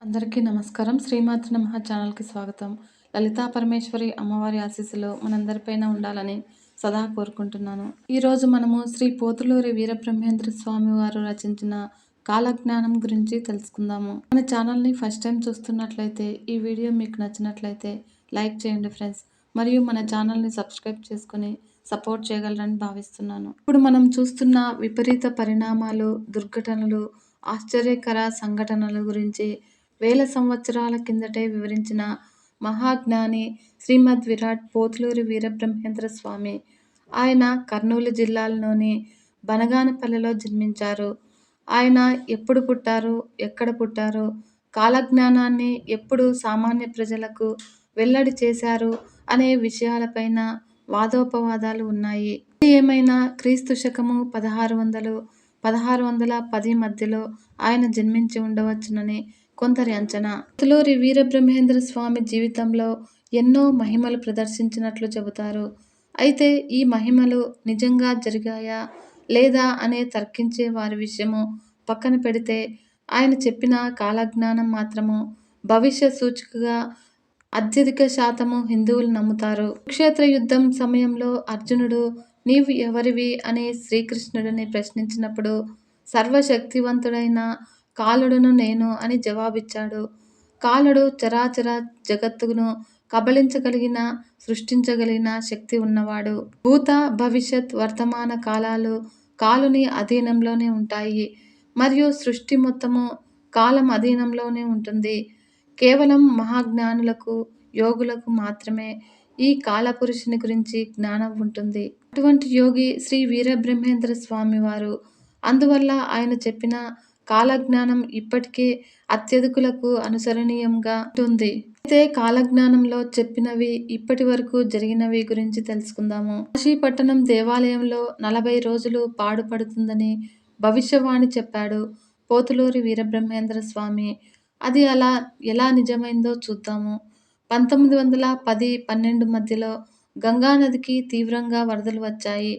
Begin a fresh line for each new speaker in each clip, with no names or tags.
అందరికీ నమస్కారం. శ్రీమాతృ నమః ఛానల్‌కి స్వాగతం. లలితా పరమేశ్వరి అమ్మవారి ఆశీస్సులు మనందరిపైన ఉండాలని సదా కోరుకుంటున్నాను. ఈరోజు మనము శ్రీ పోతులూరి వీరబ్రహ్మేంద్ర స్వామి వారు రచించిన కాలజ్ఞానం గురించి తెలుసుకుందాము. మన ఛానల్‌ని ఫస్ట్ టైం చూస్తున్నట్లయితే ఈ వీడియో మీకు నచ్చినట్లయితే లైక్ చేయండి ఫ్రెండ్స్. మరియు మన ఛానల్‌ని సబ్స్క్రైబ్ చేసుకొని సపోర్ట్ చేయగలరని భావిస్తున్నాను. ఇప్పుడు మనం చూస్తున్న విపరీత పరిణామాలు, దుర్ఘటనలు, ఆశ్చర్యకర సంఘటనల గురించి వేల సంవత్సరాల కిందటే వివరించిన మహాజ్ఞాని శ్రీమద్ విరాట్ పోతులూరి వీరబ్రహ్మేంద్ర స్వామి. ఆయన కర్నూలు జిల్లాలోని బనగానపల్లెలో జన్మించారు. ఆయన ఎప్పుడు పుట్టారు, ఎక్కడ పుట్టారు, కాలజ్ఞానాన్ని ఎప్పుడు సామాన్య ప్రజలకు వెల్లడి చేశారు అనే విషయాలపైన వాదోపవాదాలు ఉన్నాయి. ఏమైనా క్రీస్తు శకము 1600, 1610 మధ్యలో ఆయన జన్మించి ఉండవచ్చునని కొందరి అంచనా. పోతులూరి వీరబ్రహ్మేంద్ర స్వామి జీవితంలో ఎన్నో మహిమలు ప్రదర్శించినట్లు చెబుతారు. అయితే ఈ మహిమలు నిజంగా జరిగాయా లేదా అనే తర్కించే వారి విషయము పక్కన పెడితే, ఆయన చెప్పిన కాలజ్ఞానం మాత్రము భవిష్య సూచికగా అత్యధిక శాతము హిందువులు నమ్ముతారు. కురుక్షేత్ర యుద్ధం సమయంలో అర్జునుడు నీవు ఎవరివి అని శ్రీకృష్ణుడిని ప్రశ్నించినప్పుడు సర్వశక్తివంతుడైన కాలుడును నేను అని జవాబిచ్చాడు. కాలుడు చరాచర జగత్తును కబళించగలిగిన, సృష్టించగలిగిన శక్తి ఉన్నవాడు. భూత, భవిష్యత్, వర్తమాన కాలాలు కాలుని అధీనంలోనే ఉంటాయి మరియు సృష్టి మొత్తము కాలం అధీనంలోనే ఉంటుంది. కేవలం మహాజ్ఞానులకు, యోగులకు మాత్రమే ఈ కాలపురుషుని గురించి జ్ఞానం ఉంటుంది. అటువంటి యోగి శ్రీ వీరబ్రహ్మేంద్ర స్వామి వారు. అందువల్ల ఆయన చెప్పిన కాలజ్ఞానం ఇప్పటికే అత్యధికులకు అనుసరణీయంగా ఉంటుంది. అయితే కాలజ్ఞానంలో చెప్పినవి ఇప్పటి వరకు జరిగినవి గురించి తెలుసుకుందాము. కాశీపట్టణం దేవాలయంలో 40 రోజులు పాడుపడుతుందని భవిష్యవాణి చెప్పాడు పోతులూరి వీరబ్రహ్మేంద్ర స్వామి. అది ఎలా నిజమైందో చూద్దాము. 1910-12 మధ్యలో గంగానదికి తీవ్రంగా వరదలు వచ్చాయి.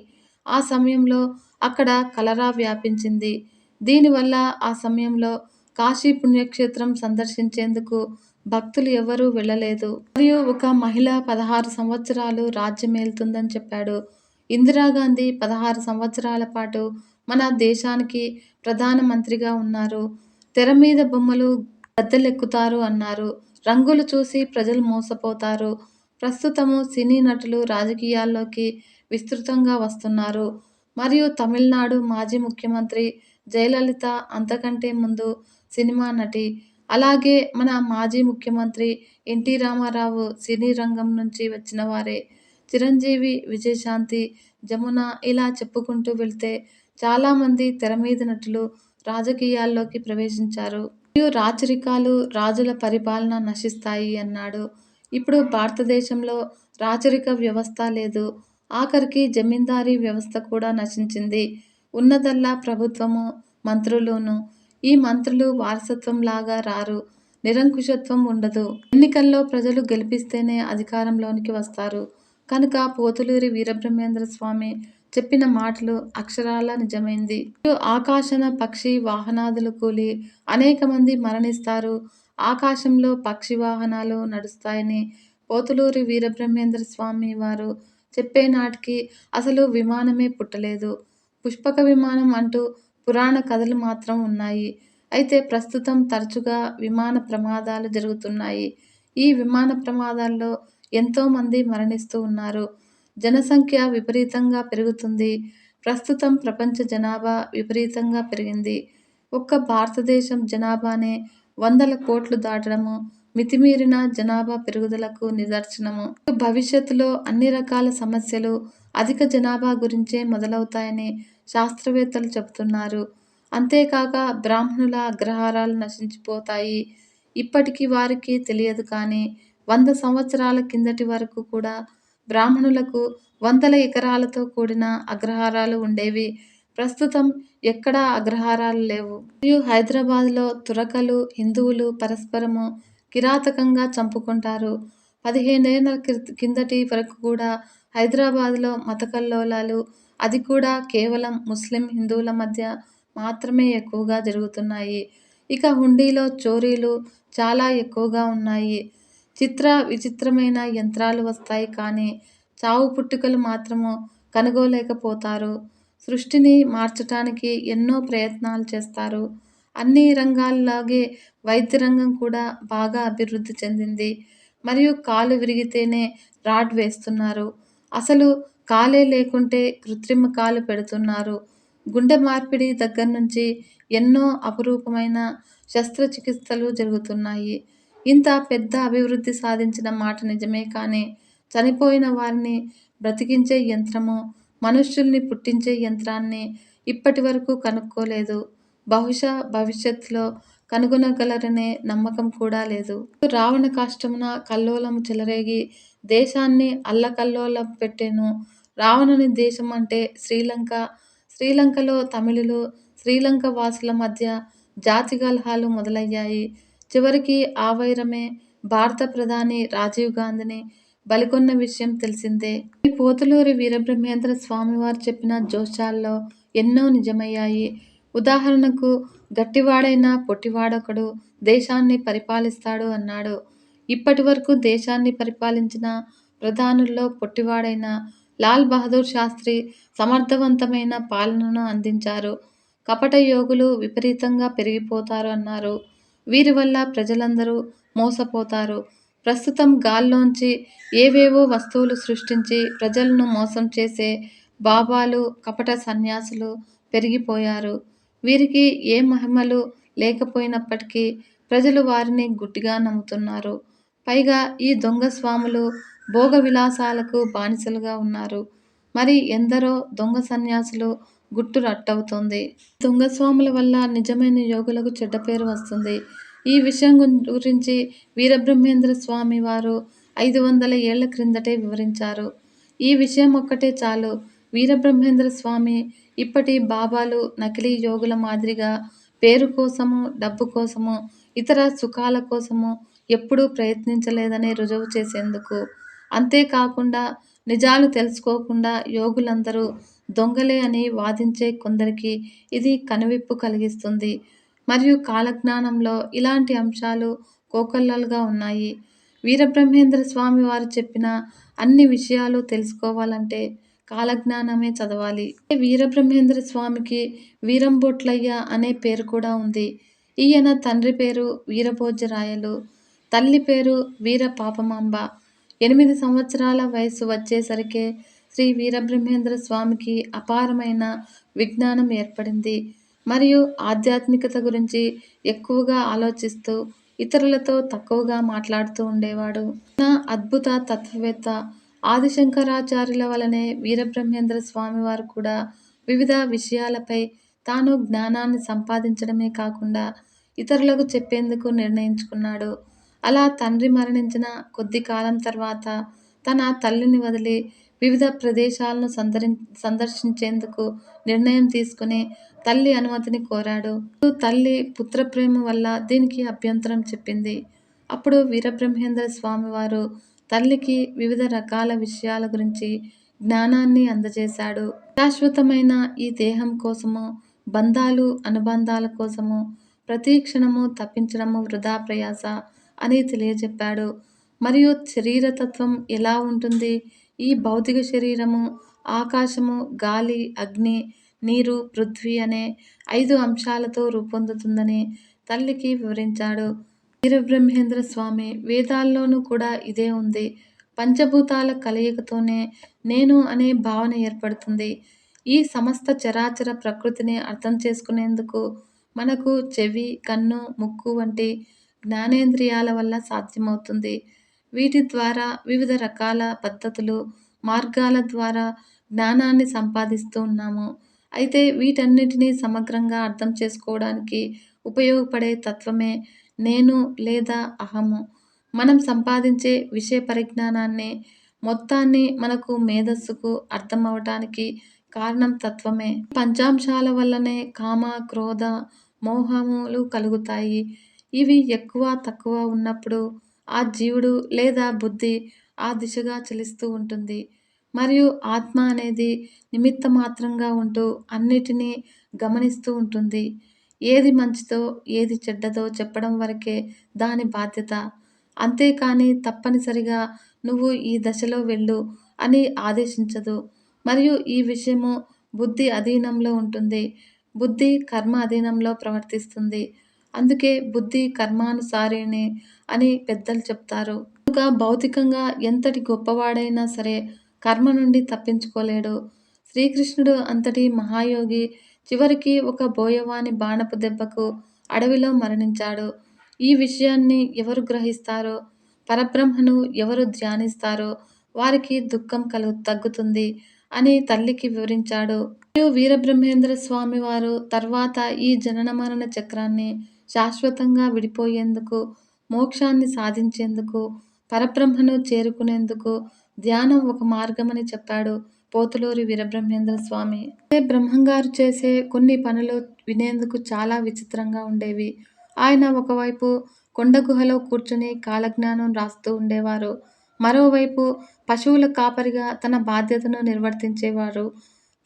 ఆ సమయంలో అక్కడ కలరా వ్యాపించింది. దీనివల్ల ఆ సమయంలో కాశీ పుణ్యక్షేత్రం సందర్శించేందుకు భక్తులు ఎవరూ వెళ్ళలేదు. మరియు ఒక మహిళ 16 సంవత్సరాలు రాజ్యమేలుతుందని చెప్పాడు. ఇందిరాగాంధీ 16 సంవత్సరాల పాటు మన దేశానికి ప్రధానమంత్రిగా ఉన్నారు. తెర మీద బొమ్మలు గద్దెలెక్కుతారు అన్నారు. రంగులు చూసి ప్రజలు మోసపోతారు. ప్రస్తుతము సినీ నటులు రాజకీయాల్లోకి విస్తృతంగా వస్తున్నారు. మరియు తమిళనాడు మాజీ ముఖ్యమంత్రి జయలలిత అంతకంటే ముందు సినిమా నటి. అలాగే మన మాజీ ముఖ్యమంత్రి ఎన్టీ రామారావు సినీ రంగం నుంచి వచ్చిన వారే. చిరంజీవి, విజయశాంతి, జమున ఇలా చెప్పుకుంటూ వెళ్తే చాలామంది తెరమీద నటులు రాజకీయాల్లోకి ప్రవేశించారు. మరియు రాచరికాలు, రాజుల పరిపాలన నశిస్తాయి అన్నాడు. ఇప్పుడు భారతదేశంలో రాచరిక వ్యవస్థ లేదు. ఆఖరికి జమీందారీ వ్యవస్థ కూడా నశించింది. ఉన్నదల్లా ప్రభుత్వము, మంత్రులును. ఈ మంత్రులు వారసత్వం లాగా రారు. నిరంకుశత్వం ఉండదు. ఎన్నికల్లో ప్రజలు గెలిపిస్తేనే అధికారంలోనికి వస్తారు. కనుక పోతులూరి వీరబ్రహ్మేంద్ర స్వామి చెప్పిన మాటలు అక్షరాల నిజమైంది. ఆకాశన పక్షి వాహనాదులు కూలి అనేక మంది మరణిస్తారు. ఆకాశంలో పక్షి వాహనాలు నడుస్తాయని పోతులూరి వీరబ్రహ్మేంద్ర స్వామి వారు చెప్పే నాటికి అసలు విమానమే పుట్టలేదు. పుష్పక విమానం అంటూ పురాణ కథలు మాత్రం ఉన్నాయి. అయితే ప్రస్తుతం తరచుగా విమాన ప్రమాదాలు జరుగుతున్నాయి. ఈ విమాన ప్రమాదాల్లో ఎంతోమంది మరణిస్తూ ఉన్నారు. జనసంఖ్య విపరీతంగా పెరుగుతుంది. ప్రస్తుతం ప్రపంచ జనాభా విపరీతంగా పెరిగింది. ఒక్క భారతదేశం జనాభానే 100 కోట్లు దాటడము మితిమీరిన జనాభా పెరుగుదలకు నిదర్శనము. భవిష్యత్తులో అన్ని రకాల సమస్యలు అధిక జనాభా గురించే మొదలవుతాయని శాస్త్రవేత్తలు చెబుతున్నారు. అంతేకాక బ్రాహ్మణుల అగ్రహారాలు నశించిపోతాయి. ఇప్పటికి వారికి తెలియదు కానీ 100 సంవత్సరాల కిందటి వరకు కూడా బ్రాహ్మణులకు వందల ఎకరాలతో కూడిన అగ్రహారాలు ఉండేవి. ప్రస్తుతం ఎక్కడా అగ్రహారాలు లేవు. మరియు హైదరాబాద్లో తురకలు, హిందువులు పరస్పరము కిరాతకంగా చంపుకుంటారు. 15 ఏళ్ల కిందటి వరకు కూడా హైదరాబాద్లో మత కల్లోలాలు, అది కూడా కేవలం ముస్లిం, హిందువుల మధ్య మాత్రమే ఎక్కువగా జరుగుతున్నాయి. ఇక హుండీలో చోరీలు చాలా ఎక్కువగా ఉన్నాయి. విచిత్రమైన యంత్రాలు వస్తాయి కానీ, చావు పుట్టుకలు మాత్రము కనుగోలేకపోతారు. సృష్టిని మార్చటానికి ఎన్నో ప్రయత్నాలు చేస్తారు. అన్ని రంగాల్లాగే వైద్య రంగం కూడా బాగా అభివృద్ధి చెందింది. మరియు కాలు విరిగితేనే రాడ్ వేస్తున్నారు. అసలు కాలే లేకుంటే కృత్రిమ కాలు పెడుతున్నారు. గుండె మార్పిడి దగ్గర నుంచి ఎన్నో అపురూపమైన శస్త్రచికిత్సలు జరుగుతున్నాయి. ఇంత పెద్ద అభివృద్ధి సాధించిన మాట నిజమే కానీ, చనిపోయిన వారిని బ్రతికించే యంత్రము, మనుష్యుల్ని పుట్టించే యంత్రాన్ని ఇప్పటివరకు కనుక్కోలేదు. బహుశా భవిష్యత్తులో కనుగొనగలరనే నమ్మకం కూడా లేదు. రావణ కాష్టమున కల్లోలము చెలరేగి దేశాన్ని అల్లకల్లోలం పెట్టెను. రావణుని దేశం అంటే శ్రీలంక. శ్రీలంకలో తమిళులు, శ్రీలంక వాసుల మధ్య జాతి కలహాలు మొదలయ్యాయి. చివరికి ఆ వైరమే భారత ప్రధాని రాజీవ్ గాంధీని బలికొన్న విషయం తెలిసిందే. ఈ పోతులూరి వీరబ్రహ్మేంద్ర స్వామివారు చెప్పిన జోస్యాల్లో ఎన్నో నిజమయ్యాయి. ఉదాహరణకు గట్టివాడైన పొట్టివాడొకడు దేశాన్ని పరిపాలిస్తాడు అన్నాడు. ఇప్పటివరకు దేశాన్ని పరిపాలించిన ప్రధానుల్లో పొట్టివాడైన లాల్ బహదూర్ శాస్త్రి సమర్థవంతమైన పాలనను అందించారు. కపట యోగులు విపరీతంగా పెరిగిపోతారు అన్నారు. వీరి వల్ల ప్రజలందరూ మోసపోతారు. ప్రస్తుతం గాల్లోంచి ఏవేవో వస్తువులు సృష్టించి ప్రజలను మోసం చేసే బాబాలు, కపట సన్యాసులు పెరిగిపోయారు. వీరికి ఏ మహిమలు లేకపోయినప్పటికీ ప్రజలు వారిని గుడ్డిగా నమ్ముతున్నారు. పైగా ఈ దొంగ స్వాములు భోగ విలాసాలకు బానిసలుగా ఉన్నారు. మరి ఎందరో దొంగ సన్యాసులు గుట్టు రట్టవుతోంది. దొంగ స్వాముల వల్ల నిజమైన యోగులకు చెడ్డ పేరు వస్తుంది. ఈ విషయం గురించి వీరబ్రహ్మేంద్ర స్వామి వారు 500 ఏళ్ల క్రిందటే వివరించారు. ఈ విషయం ఒక్కటే చాలు. వీరబ్రహ్మేంద్ర స్వామి ఇప్పటి బాబాలు, నకిలీ యోగుల మాదిరిగా పేరు కోసము, డబ్బు కోసము, ఇతర సుఖాల కోసము ఎప్పుడూ ప్రయత్నించలేదని రుజువు చేసేందుకు. అంతేకాకుండా నిజాలు తెలుసుకోకుండా యోగులందరూ దొంగలే అని వాదించే కొందరికి ఇది కనువిప్పు కలిగిస్తుంది. మరియు కాలజ్ఞానంలో ఇలాంటి అంశాలు కోకొల్లలుగా ఉన్నాయి. వీరబ్రహ్మేంద్ర స్వామి వారు చెప్పిన అన్ని విషయాలు తెలుసుకోవాలంటే కాలజ్ఞానమే చదవాలి. వీరబ్రహ్మేంద్ర స్వామికి వీరంబొట్లయ్య అనే పేరు కూడా ఉంది. ఈయన తండ్రి పేరు వీరభోజ్యరాయలు, తల్లి పేరు వీర పాపమాంబ. 8 సంవత్సరాల వయస్సు వచ్చేసరికే శ్రీ వీరబ్రహ్మేంద్ర స్వామికి అపారమైన విజ్ఞానం ఏర్పడింది. మరియు ఆధ్యాత్మికత గురించి ఎక్కువగా ఆలోచిస్తూ ఇతరులతో తక్కువగా మాట్లాడుతూ ఉండేవాడు. అద్భుత తత్వవేత్త. ఆదిశంకరాచార్యుల వలనే వీరబ్రహ్మేంద్ర స్వామివారు కూడా వివిధ విషయాలపై తాను జ్ఞానాన్ని సంపాదించడమే కాకుండా ఇతరులకు చెప్పేందుకు నిర్ణయించుకున్నాడు. అలా తండ్రి మరణించిన కొద్ది కాలం తర్వాత తన తల్లిని వదిలి వివిధ ప్రదేశాలను సందర్శించేందుకు నిర్ణయం తీసుకుని తల్లి అనుమతిని కోరాడు. తల్లి పుత్రప్రేమ వల్ల దీనికి అభ్యంతరం చెప్పింది. అప్పుడు వీరబ్రహ్మేంద్ర స్వామివారు తల్లికి వివిధ రకాల విషయాల గురించి జ్ఞానాన్ని అందజేశాడు. శాశ్వతమైన ఈ దేహం కోసము, బంధాలు అనుబంధాల కోసము ప్రతి క్షణము తప్పించడము వృధా ప్రయాస అని తెలియజెప్పాడు. మరియు శరీరతత్వం ఎలా ఉంటుంది? ఈ భౌతిక శరీరము ఆకాశము, గాలి, అగ్ని, నీరు, పృథ్వీ అనే 5 అంశాలతో రూపొందుతుందని తల్లికి వివరించాడు. వీరబ్రహ్మేంద్ర స్వామి వేదాల్లోనూ కూడా ఇదే ఉంది. పంచభూతాల కలయికతోనే నేను అనే భావన ఏర్పడుతుంది. ఈ సమస్త చరాచర ప్రకృతిని అర్థం చేసుకునేందుకు మనకు చెవి, కన్ను, ముక్కు వంటి జ్ఞానేంద్రియాల వల్ల సాధ్యమవుతుంది. వీటి ద్వారా వివిధ రకాల పద్ధతులు, మార్గాల ద్వారా జ్ఞానాన్ని సంపాదిస్తూ ఉన్నాము. అయితే వీటన్నిటినీ సమగ్రంగా అర్థం చేసుకోవడానికి ఉపయోగపడే తత్వమే నేను లేదా అహము. మనం సంపాదించే విషయ పరిజ్ఞానాన్ని మొత్తాన్ని మనకు మేధస్సుకు అర్థం అవటానికి కారణం తత్వమే. పంచాంశాల వల్లనే కామ, క్రోధ, మోహములు కలుగుతాయి. ఇవి ఎక్కువ తక్కువ ఉన్నప్పుడు ఆ జీవుడు లేదా బుద్ధి ఆ దిశగా చలిస్తూ ఉంటుంది. మరియు ఆత్మ అనేది నిమిత్త మాత్రంగా ఉంటూ అన్నిటినీ గమనిస్తూ ఉంటుంది. ఏది మంచిదో, ఏది చెడ్డదో చెప్పడం వరకే దాని బాధ్యత. అంతేకానీ తప్పనిసరిగా నువ్వు ఈ దశలో వెళ్ళు అని ఆదేశించదు. మరియు ఈ విషయము బుద్ధి అధీనంలో ఉంటుంది. బుద్ధి కర్మ అధీనంలో ప్రవర్తిస్తుంది. అందుకే బుద్ధి కర్మానుసారిణి అని పెద్దలు చెప్తారు. కనుక భౌతికంగా ఎంతటి గొప్పవాడైనా సరే కర్మ నుండి తప్పించుకోలేడు. శ్రీకృష్ణుడు అంతటి మహాయోగి చివరికి ఒక బోయవాని బాణపు దెబ్బకు అడవిలో మరణించాడు. ఈ విషయాన్ని ఎవరు గ్రహిస్తారో, పరబ్రహ్మను ఎవరు ధ్యానిస్తారో వారికి దుఃఖం తగ్గుతుంది అని తల్లికి వివరించాడు. మరియు వీరబ్రహ్మేంద్ర స్వామి వారు తర్వాత ఈ జనన మరణ చక్రాన్ని శాశ్వతంగా విడిపోయేందుకు, మోక్షాన్ని సాధించేందుకు, పరబ్రహ్మను చేరుకునేందుకు ధ్యానం ఒక మార్గమని చెప్పాడు పోతులూరి వీరబ్రహ్మేంద్ర స్వామి. అదే బ్రహ్మంగారు చేసే కొన్ని పనులు వినేందుకు చాలా విచిత్రంగా ఉండేవి. ఆయన ఒకవైపు కొండ గుహలో కూర్చుని కాలజ్ఞానం రాస్తూ ఉండేవారు. మరోవైపు పశువుల కాపరిగా తన బాధ్యతను నిర్వర్తించేవారు.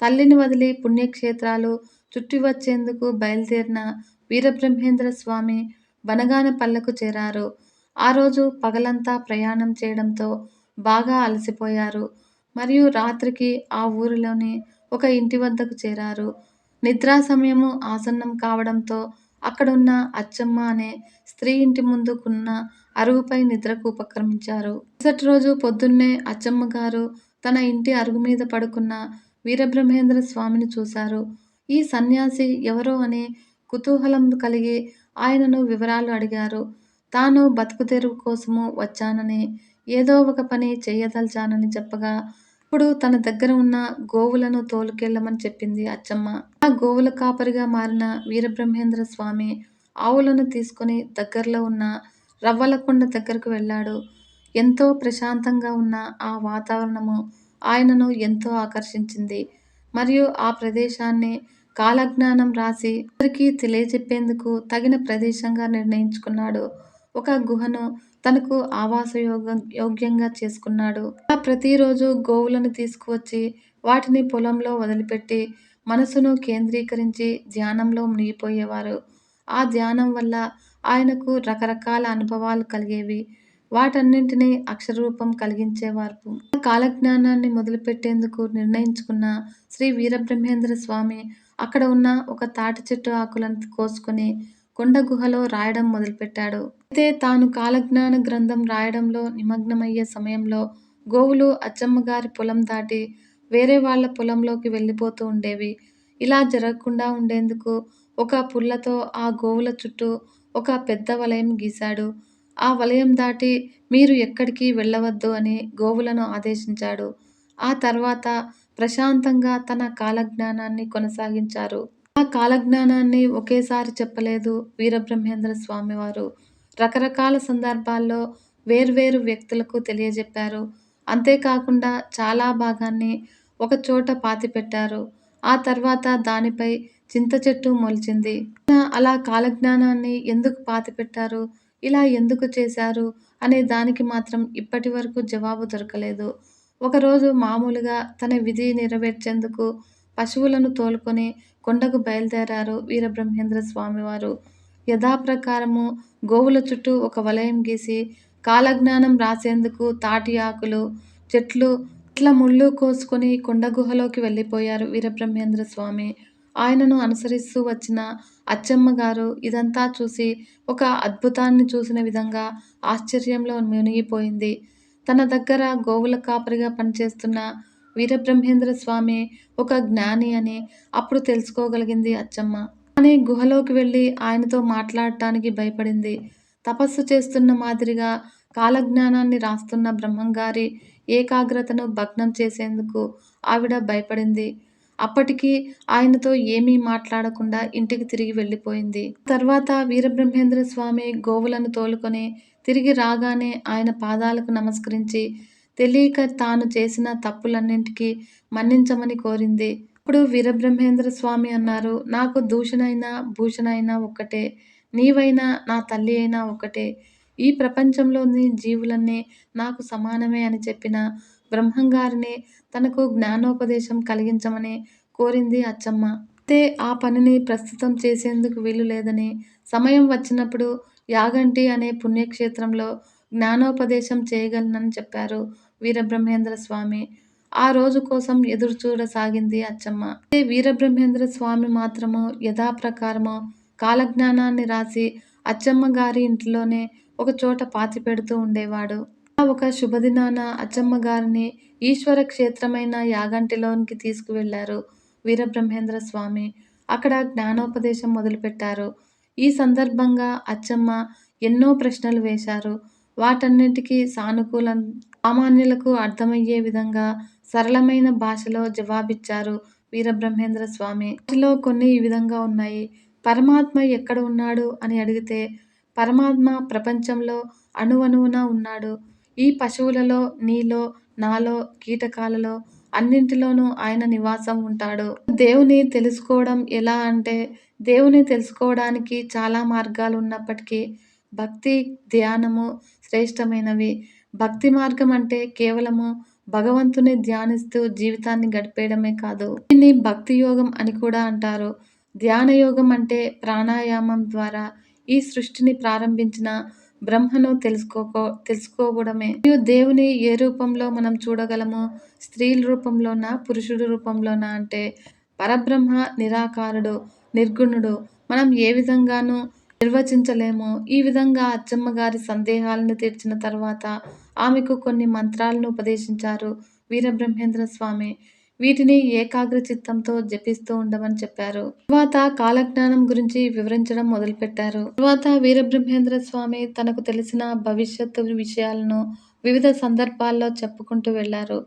తల్లిని వదిలి పుణ్యక్షేత్రాలు చుట్టి వచ్చేందుకు బయలుదేరిన వీరబ్రహ్మేంద్ర స్వామి బనగానపల్లెకు చేరారు. ఆ రోజు పగలంతా ప్రయాణం చేయడంతో బాగా అలసిపోయారు. మరియు రాత్రికి ఆ ఊరిలోని ఒక ఇంటి వద్దకు చేరారు. నిద్రా సమయము ఆసన్నం కావడంతో అక్కడున్న అచ్చమ్మ అనే స్త్రీ ఇంటి ముందుకున్న అరుగుపై నిద్రకు ఉపక్రమించారు. మరుసటి రోజు పొద్దున్నే అచ్చమ్మ గారు తన ఇంటి అరుగు మీద పడుకున్న వీరబ్రహ్మేంద్ర స్వామిని చూశారు. ఈ సన్యాసి ఎవరో అని కుతూహలం కలిగి ఆయనను వివరాలు అడిగారు. తాను బతుకుతెరువు కోసము వచ్చానని, ఏదో ఒక పని చేయదలిచానని చెప్పగా, ఇప్పుడు తన దగ్గర ఉన్న గోవులను తోలుకెళ్ళమని చెప్పింది అచ్చమ్మ. ఆ గోవుల కాపరిగా మారిన వీరబ్రహ్మేంద్ర స్వామి ఆవులను తీసుకుని దగ్గరలో ఉన్న రవ్వలకొండ దగ్గరకు వెళ్ళాడు. ఎంతో ప్రశాంతంగా ఉన్న ఆ వాతావరణము ఆయనను ఎంతో ఆకర్షించింది. మరియు ఆ ప్రదేశాన్ని కాలజ్ఞానం రాసి అందరికీ తెలియజెప్పేందుకు తగిన ప్రదేశంగా నిర్ణయించుకున్నాడు. ఒక గుహను తనకు యోగ్యంగా చేసుకున్నాడు. అలా ప్రతిరోజు గోవులను తీసుకువచ్చి వాటిని పొలంలో వదిలిపెట్టి మనసును కేంద్రీకరించి ధ్యానంలో మునిగిపోయేవారు. ఆ ధ్యానం వల్ల ఆయనకు రకరకాల అనుభవాలు కలిగేవి. వాటన్నింటినీ అక్షరరూపం కలిగించేవారు. కాలజ్ఞానాన్ని మొదలుపెట్టేందుకు నిర్ణయించుకున్న శ్రీ వీరబ్రహ్మేంద్ర స్వామి అక్కడ ఉన్న ఒక తాటి చెట్టు ఆకులను కోసుకుని కొండ గుహలో రాయడం మొదలుపెట్టాడు. అయితే తాను కాలజ్ఞాన గ్రంథం రాయడంలో నిమగ్నమయ్యే సమయంలో గోవులు అచ్చమ్మగారి పొలం దాటి వేరే వాళ్ళ పొలంలోకి వెళ్ళిపోతూ ఉండేవి. ఇలా జరగకుండా ఉండేందుకు ఒక పుల్లతో ఆ గోవుల చుట్టూ ఒక పెద్ద వలయం గీశాడు. ఆ వలయం దాటి మీరు ఎక్కడికి వెళ్ళవద్దు అని గోవులను ఆదేశించాడు. ఆ తర్వాత ప్రశాంతంగా తన కాలజ్ఞానాన్ని కొనసాగించారు. ఆ కాలజ్ఞానాన్ని ఒకేసారి చెప్పలేదు వీరబ్రహ్మేంద్ర స్వామివారు. రకరకాల సందర్భాల్లో వేర్వేరు వ్యక్తులకు తెలియజెప్పారు. అంతేకాకుండా చాలా భాగాన్ని ఒకచోట పాతిపెట్టారు. ఆ తర్వాత దానిపై చింత చెట్టు మొలిచింది. అలా కాలజ్ఞానాన్ని ఎందుకు పాతిపెట్టారు, ఇలా ఎందుకు చేశారు అనే దానికి మాత్రం ఇప్పటి వరకు జవాబు దొరకలేదు. ఒకరోజు మామూలుగా తన విధి నెరవేర్చేందుకు పశువులను తోలుకొని కొండకు బయలుదేరారు వీరబ్రహ్మేంద్ర స్వామివారు. యథాప్రకారము గోవుల చుట్టూ ఒక వలయం గీసి కాలజ్ఞానం రాసేందుకు తాటి ఆకులు, చెట్ల ముళ్ళు కోసుకొని కొండ గుహలోకి వెళ్ళిపోయారు వీరబ్రహ్మేంద్ర స్వామి. ఆయనను అనుసరిస్తూ వచ్చిన అచ్చమ్మ గారు ఇదంతా చూసి ఒక అద్భుతాన్ని చూసిన విధంగా ఆశ్చర్యంలో మునిగిపోయింది. తన దగ్గర గోవుల కాపరిగా పనిచేస్తున్న వీరబ్రహ్మేంద్ర స్వామి ఒక జ్ఞాని అని అప్పుడు తెలుసుకోగలిగింది అచ్చమ్మ. కానీ గుహలోకి వెళ్ళి ఆయనతో మాట్లాడటానికి భయపడింది. తపస్సు చేస్తున్న మాదిరిగా కాలజ్ఞానాన్ని రాస్తున్న బ్రహ్మంగారి ఏకాగ్రతను భగ్నం చేసేందుకు ఆవిడ భయపడింది. అప్పటికి ఆయనతో ఏమీ మాట్లాడకుండా ఇంటికి తిరిగి వెళ్ళిపోయింది. తర్వాత వీరబ్రహ్మేంద్ర స్వామి గోవులను తోలుకొని తిరిగి రాగానే ఆయన పాదాలకు నమస్కరించి తెలియక తాను చేసిన తప్పులన్నింటికీ మన్నించమని కోరింది. అప్పుడు వీరబ్రహ్మేంద్ర స్వామి అన్నారు, నాకు దూషణైనా భూషణైనా ఒక్కటే, నీవైనా నా తల్లి అయినా ఒక్కటే. ఈ ప్రపంచంలోని జీవులన్నీ నాకు సమానమే అని చెప్పిన బ్రహ్మంగారిని తనకు జ్ఞానోపదేశం కలిగించమని కోరింది అచ్చమ్మ. అయితే ఆ పనిని ప్రస్తుతం చేసేందుకు వీలు లేదని, సమయం వచ్చినప్పుడు యాగంటి అనే పుణ్యక్షేత్రంలో జ్ఞానోపదేశం చేయగలనని చెప్పారు వీరబ్రహ్మేంద్ర స్వామి. ఆ రోజు కోసం ఎదురు చూడసాగింది అచ్చమ్మ. అయితే వీరబ్రహ్మేంద్ర స్వామి మాత్రము యథాప్రకారము కాలజ్ఞానాన్ని రాసి అచ్చమ్మ గారి ఇంట్లోనే ఒక చోట పాతిపెడుతూ ఉండేవాడు. ఒక శుభదినాన అచ్చమ్మ గారిని ఈశ్వర క్షేత్రమైన యాగంటిలోనికి తీసుకువెళ్లారు వీరబ్రహ్మేంద్ర స్వామి. అక్కడ జ్ఞానోపదేశం మొదలుపెట్టారు. ఈ సందర్భంగా అచ్చమ్మ ఎన్నో ప్రశ్నలు వేశారు. వాటన్నిటికీ సామాన్యులకు అర్థమయ్యే విధంగా సరళమైన భాషలో జవాబిచ్చారు వీరబ్రహ్మేంద్ర స్వామి. వాటిలో కొన్ని ఈ విధంగా ఉన్నాయి. పరమాత్మ ఎక్కడ ఉన్నాడు అని అడిగితే, పరమాత్మ ప్రపంచంలో అణువణువున ఉన్నాడు. ఈ పశువులలో, నీలో, నాలో, కీటకాలలో అన్నింటిలోనూ ఆయన నివాసం ఉంటాడు. దేవుని తెలుసుకోవడం ఎలా అంటే, దేవుని తెలుసుకోవడానికి చాలా మార్గాలు ఉన్నప్పటికీ భక్తి, ధ్యానము శ్రేష్టమైనవి. భక్తి మార్గం అంటే కేవలము భగవంతుని ధ్యానిస్తూ జీవితాన్ని గడిపేయడమే కాదు. దీన్ని భక్తి యోగం అని కూడా అంటారు. ధ్యాన యోగం అంటే ప్రాణాయామం ద్వారా ఈ సృష్టిని ప్రారంభించిన బ్రహ్మను తెలుసుకోవడమే. మరియు దేవుని ఏ రూపంలో మనం చూడగలము? స్త్రీల రూపంలోనా? పురుషుడి రూపంలోనా అంటే పరబ్రహ్మ నిరాకారుడు, నిర్గుణుడు. మనం ఏ విధంగానూ నిర్వచించలేము. ఈ విధంగా అచ్చమ్మ గారి సందేహాలను తీర్చిన తర్వాత ఆమెకు కొన్ని మంత్రాలను ఉపదేశించారు వీరబ్రహ్మేంద్ర స్వామి. వీటిని ఏకాగ్ర చిత్తంతో జపిస్తూ ఉండమని చెప్పారు. తర్వాత కాలజ్ఞానం గురించి వివరించడం మొదలుపెట్టారు. తర్వాత వీరబ్రహ్మేంద్ర స్వామి తనకు తెలిసిన భవిష్యత్తు విషయాలను వివిధ సందర్భాల్లో చెప్పుకుంటూ వెళ్లారు.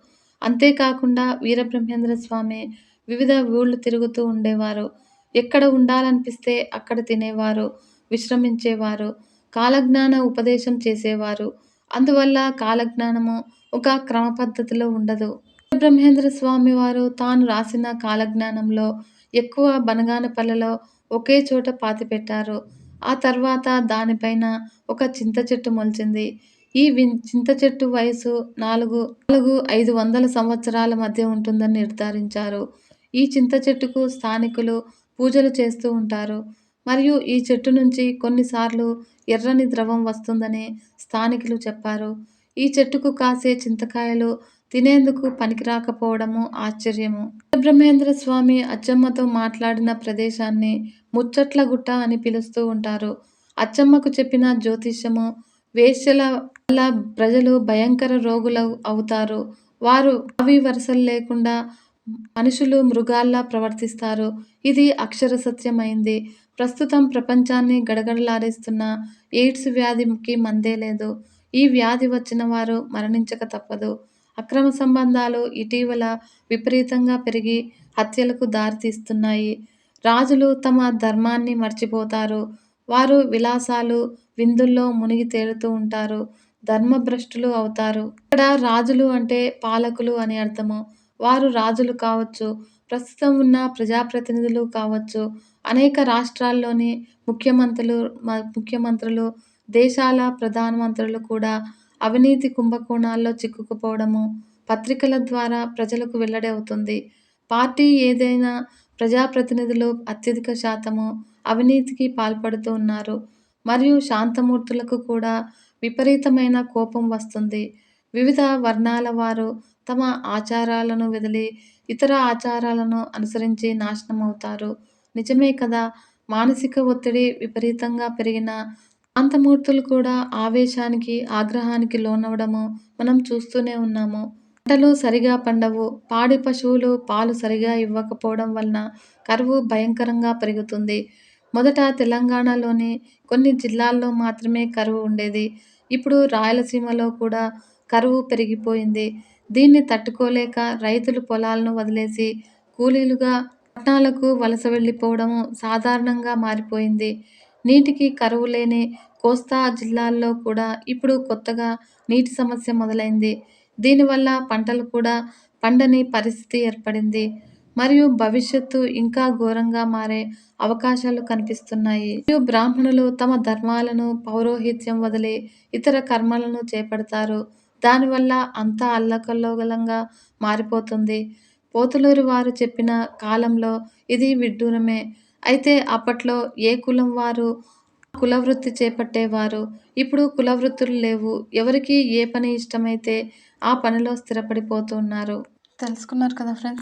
అంతేకాకుండా వీరబ్రహ్మేంద్ర స్వామి వివిధ ఊళ్ళు తిరుగుతూ ఉండేవారు. ఎక్కడ ఉండాలనిపిస్తే అక్కడ తినేవారు, విశ్రమించేవారు, కాలజ్ఞాన ఉపదేశం చేసేవారు. అందువల్ల కాలజ్ఞానము ఒక క్రమ పద్ధతిలో ఉండదు. బ్రహ్మేంద్ర స్వామి వారు తాను రాసిన కాలజ్ఞానంలో ఎక్కువ బనగానపల్లెలో ఒకే చోట పాతిపెట్టారు. ఆ తర్వాత దానిపైన ఒక చింత చెట్టు మొలిచింది. ఈ చింత చెట్టు వయసు 500 సంవత్సరాల మధ్య ఉంటుందని నిర్ధారించారు. ఈ చింత చెట్టుకు స్థానికులు పూజలు చేస్తూ ఉంటారు. మరియు ఈ చెట్టు నుంచి కొన్నిసార్లు ఎర్రని ద్రవం వస్తుందని స్థానికులు చెప్పారు. ఈ చెట్టుకు కాసే చింతకాయలు తినేందుకు పనికిరాకపోవడము ఆశ్చర్యము. బ్రహ్మేంద్ర స్వామి అచ్చమ్మతో మాట్లాడిన ప్రదేశాన్ని ముచ్చట్ల గుట్ట అని పిలుస్తూ ఉంటారు. అచ్చమ్మకు చెప్పిన జ్యోతిష్యము వేశ్యల వల్ల ప్రజలు భయంకర రోగులు అవుతారు. వారు అవి వరుసలు లేకుండా మనుషులు మృగాల్లా ప్రవర్తిస్తారు. ఇది అక్షర సత్యమైంది. ప్రస్తుతం ప్రపంచాన్ని గడగడలాడిస్తున్న ఎయిడ్స్ వ్యాధికి మందే లేదు. ఈ వ్యాధి వచ్చిన వారు మరణించక తప్పదు. అక్రమ సంబంధాలు ఇటీవల విపరీతంగా పెరిగి హత్యలకు దారితీస్తున్నాయి. రాజులు తమ ధర్మాన్ని మర్చిపోతారు. వారు విలాసాలు, విందుల్లో మునిగి తేలుతూ ఉంటారు. ధర్మభ్రష్టులు అవుతారు. ఇక్కడ రాజులు అంటే పాలకులు అని అర్థము. వారు రాజులు కావచ్చు, ప్రస్తుతం ఉన్న ప్రజాప్రతినిధులు కావచ్చు, అనేక రాష్ట్రాల్లోని ముఖ్యమంత్రులు, దేశాల ప్రధానమంత్రులు కూడా అవినీతి కుంభకోణాల్లో చిక్కుకుపోవడము పత్రికల ద్వారా ప్రజలకు వెల్లడి అవుతుంది. పార్టీ ఏదైనా ప్రజాప్రతినిధులు అత్యధిక శాతము అవినీతికి పాల్పడుతూ ఉన్నారు. మరియు శాంతమూర్తులకు కూడా విపరీతమైన కోపం వస్తుంది. వివిధ వర్ణాల వారు తమ ఆచారాలను వదిలి ఇతర ఆచారాలను అనుసరించి నాశనమవుతారు. నిజమే కదా! మానసిక ఒత్తిడి విపరీతంగా పెరిగిన శాంతమూర్తులు కూడా ఆవేశానికి, ఆగ్రహానికి లోనవడము మనం చూస్తూనే ఉన్నాము. పంటలు సరిగా పండవు. పాడి పశువులు పాలు సరిగా ఇవ్వకపోవడం వలన కరువు భయంకరంగా పెరుగుతుంది. మొదట తెలంగాణలోని కొన్ని జిల్లాల్లో మాత్రమే కరువు ఉండేది. ఇప్పుడు రాయలసీమలో కూడా కరువు పెరిగిపోయింది. దీన్ని తట్టుకోలేక రైతులు పొలాలను వదిలేసి కూలీలుగా పట్టణాలకు వలస వెళ్లిపోవడం సాధారణంగా మారిపోయింది. నీటికి కరువు లేని కోస్తా జిల్లాల్లో కూడా ఇప్పుడు కొత్తగా నీటి సమస్య మొదలైంది. దీనివల్ల పంటలు కూడా పండని పరిస్థితి ఏర్పడింది. మరియు భవిష్యత్తు ఇంకా ఘోరంగా మారే అవకాశాలు కనిపిస్తున్నాయి. మరియు బ్రాహ్మణులు తమ ధర్మాలను, పౌరోహిత్యం వదిలి ఇతర కర్మలను చేపడతారు. దానివల్ల అంతా అల్లకల్లోలంగా మారిపోతుంది. పోతులూరి వారు చెప్పిన కాలంలో ఇది విడ్డూరమే. అయితే అప్పట్లో ఏ కులం వారు కులవృత్తి చేపట్టేవారు. ఇప్పుడు కులవృత్తులు లేవు. ఎవరికి ఏ పని ఇష్టమైతే ఆ పనిలో స్థిరపడిపోతున్నారు. తెలుసుకున్నారు కదా ఫ్రెండ్స్.